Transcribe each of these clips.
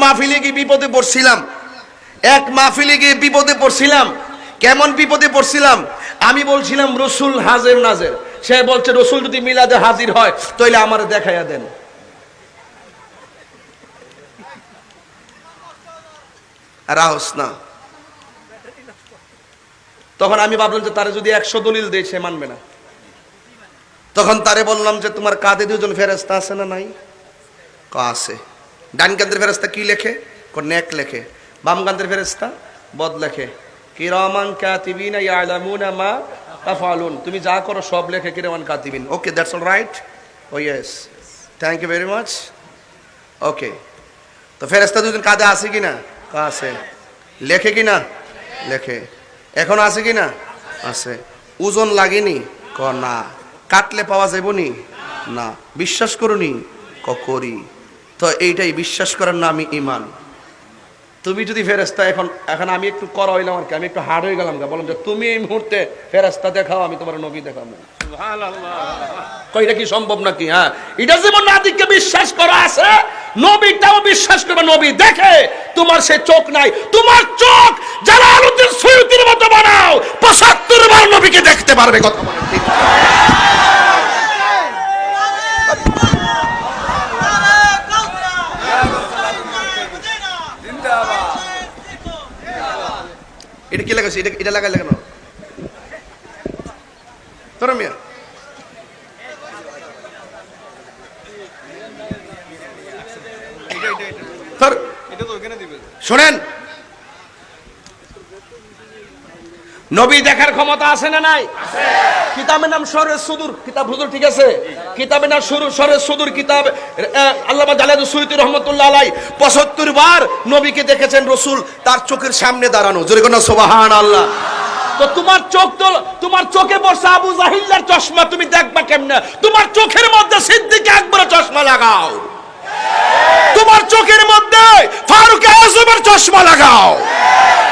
মাহফিলে গিয়ে বিপদে পড়ছিলাম, এক মাহফিলে গিয়ে বিপদে পড়ছিলাম। কেমন বিপদে পড়ছিলাম? আমি বলছিলাম রসুল হাজির নাজির, সে বলছে রসুল যদি মিলাদে হাজির হয় তাহলে আমারে দেখাইয়া দেন। রাহস না। তখন আমি ভাবলাম যে তারে যদি 100 দলিল দেয় সে মানবে না। তখন তারে বললাম যে তোমার কাঁধে দুজন ফেরেশতা আছে না নাই? আছে। ডান কাঁধের ফেরেশতা কি লেখে? নেক লেখে। বাম কাঁধের ফেরেশতা বদ লেখে। কিরামান কাতিবিনা ইয়ালামুনা মা তাফআলুন, তুমি যা করো সব লেখে কিরামান কাতিবিন। Okay, that's all right. Oh yes, thank you very much. Okay, তো ফেরেশতা দুজন কাঁধে আছে কিনা? আছে। লেখে কিনা? লেখে। এখন আছে কিনা? আছে। ওজন লাগেনি? না। কাটলে পাওয়া যাবনি? না। বিশ্বাস করুনি? করি। তো এইটাই বিশ্বাস করার নামই ঈমান। তুমি যদি ফেরেশতা এখন আমি একটু করা হইলাম আর কি, আমি একটু হার্ড হয়ে গেলাম, বললাম যে তুমি এই মুহূর্তে ফেরেশতা দেখাও, আমি তোমার নবী দেখাবো। সুবহানাল্লাহ। এটা কি সম্ভব নাকি? হ্যাঁ, এটা যেমন নাদিকে বিশ্বাস করা আছে, নবীটাও বিশ্বাস করবে। নবী দেখে, তোমার সে চোখ নাই, তোমার চোখ জালালউদ্দিন সুয়ুতির মতো বানাও, 75 বার নবীকে দেখতে পারবে। কথা বলেন ঠিক? এটা কি লাগাইছে? এটা লাগাই লাগানো তোরা মিয়া। শোনেন, নবী দেখার ক্ষমতা আছে না নাই? কিতাবের নাম শরহে সুদূর, কিতাব হুজুর ঠিক আছে? কিতাবের নাম শরহে সুদূর কিতাব। আল্লামা জালালউদ্দিন সুয়ুতী রাহমাতুল্লাহ আলাইহি 75 বার নবীকে দেখেছেন রাসূল তার চোখের সামনে দাঁড়ানো। জোরে কোন সুবহানাল্লাহ। তো তোমার চোখে বসে আবু জাহিলের চশমা তুমি দেখবা কেমনে? তোমার চোখের মধ্যে সিদ্দিক আকবরের চশমা লাগাও, তোমার চোখের মধ্যে ফারুক আযমের চশমা লাগাও,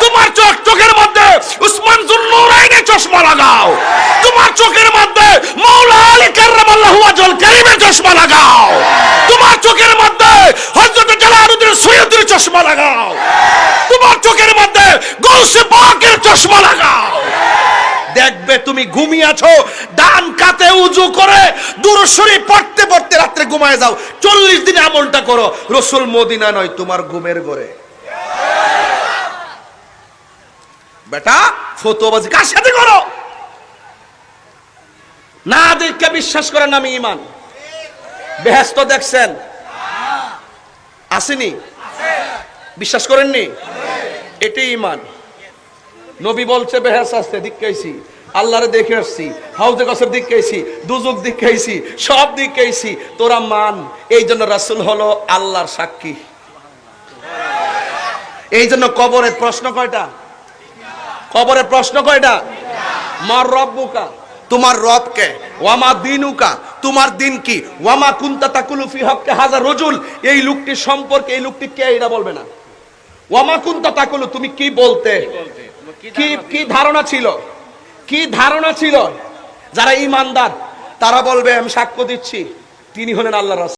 তোমার চোখের মধ্যে উসমান যুন্নুরাইনের চশমা লাগাও, তোমার চোখের মধ্যে মাওলা আলী কাররামাল্লাহু ওয়াজহুল কারীমের চশমা লাগাও, তোমার চোখের মধ্যে হযরত জালালউদ্দিন সুয়ুতীর চশমা লাগাও, তোমার চোখের মধ্যে গৌসে পাকের চশমা লাগাও। দেখবে তুমি ঘুমিয়ে আছো, ডান কাতে উজু করে দুরূদ শরীফ পড়তে পড়তে রাতে ঘুমায় যাও। 40 দিন আমলটা করো, রাসূল মদিনা নয় তোমার ঘুমের ঘরে। বেটা ফতোয়াবাজি কার সাথে করো? না দেখে বিশ্বাস করার নামে ঈমান। বেহেশত দেখছেন? আসেনি? বিশ্বাস করেননি? এটাই ঈমান। নবী বলছে বেহেশত আছে, দেখাইছি, আল্লাহরে দেখে আসছি, হাউজে কাউসার দেখাইছি, দুজক দেখাইছি, সব দেখাইছি, তোরা মান। এই জন্য রাসূল হলো আল্লাহর সাক্ষী। এই জন্য কবরের প্রশ্ন কয়টা? কবরের প্রশ্ন কয়টা? মার রব্বুকা, তোমার রব কে? ওয়ামা দিনুকা, তোমার দিন কি? ওয়ামা কুনতা তাকুলু ফি হাক্কি হাযার রাজুল, এই লোকটি সম্পর্কে, এই লোকটি কে এটা বলবে না। ওয়ামা কুনতা তাকুলু, তুমি কি বলতে, কি ধারণা ছিল, কি ধারণা ছিল? যারা ঈমানদার তারা বলবে আমি সাক্ষ্য দিচ্ছি তিনি হলেন আল্লাহর রাসূল।